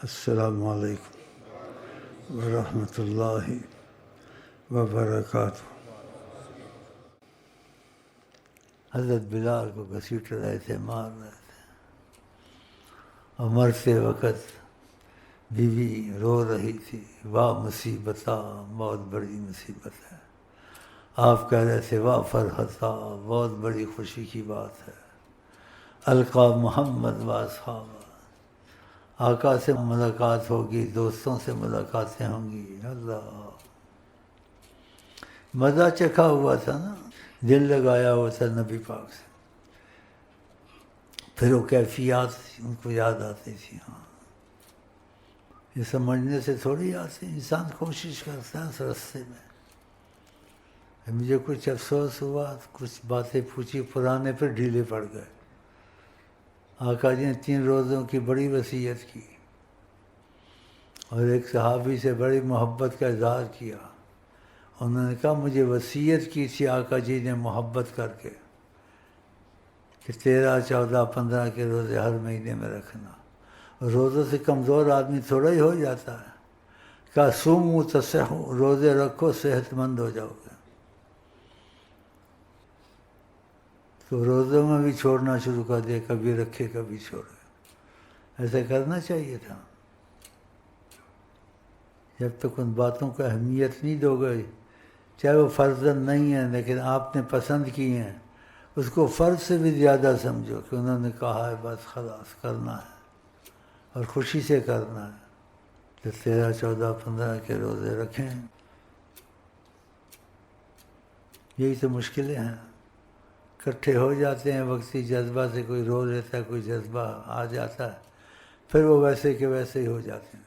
السلام علیکم ورحمۃ اللہ وبرکاتہ۔ حضرت بلال کو گھسیٹ رہے تھے، مار رہے تھے، اور مرتے وقت بیوی رو رہی تھی، واہ مصیبتہ، بہت بڑی مصیبت ہے۔ آپ کہہ رہے تھے واہ فرحتہ، بہت بڑی خوشی کی بات ہے۔ القا محمد و اصحابہ، آقا سے ملاقات ہوگی، دوستوں سے ملاقاتیں ہوں گی۔ اللہ، مزہ چکھا ہوا تھا نا، دل لگایا ہوا تھا نبی پاک سے، پھر وہ کیفیات ان کو یاد آتی تھی۔ ہاں، یہ سمجھنے سے تھوڑی آتی، انسان کوشش کرتا ہے اس رستے میں۔ مجھے کچھ افسوس ہوا، کچھ باتیں پوچھی پرانے پہ ڈھیلے پڑ گئے۔ آقا جی نے 3 روزوں کی بڑی وصیت کی، اور ایک صحابی سے بڑی محبت کا اظہار کیا۔ انہوں نے کہا مجھے وصیت کی تھی آقا جی نے محبت کر کے کہ 13، 14، 15 کے روزے ہر مہینے میں رکھنا۔ روزوں سے کمزور آدمی تھوڑا ہی ہو جاتا ہے۔ کہا صوموا تصحوا، روزے رکھو صحت مند ہو جاؤ گے۔ تو روزوں میں بھی چھوڑنا شروع کر دیا، کبھی رکھے کبھی چھوڑے۔ ایسا کرنا چاہیے تھا۔ جب تک ان باتوں کو اہمیت نہیں دو گے، چاہے وہ فرضاً نہیں ہیں لیکن آپ نے پسند کی ہیں، اس کو فرض سے بھی زیادہ سمجھو کہ انہوں نے کہا ہے، بس خلاص کرنا ہے، اور خوشی سے کرنا ہے۔ تو 13، 14، 15 کے روزے رکھیں۔ یہی تو مشکلیں ہیں، اکٹھے ہو جاتے ہیں وقتی جذبہ سے، کوئی رو لیتا ہے، کوئی جذبہ آ جاتا ہے، پھر وہ ویسے کے ویسے ہی ہو جاتے ہیں۔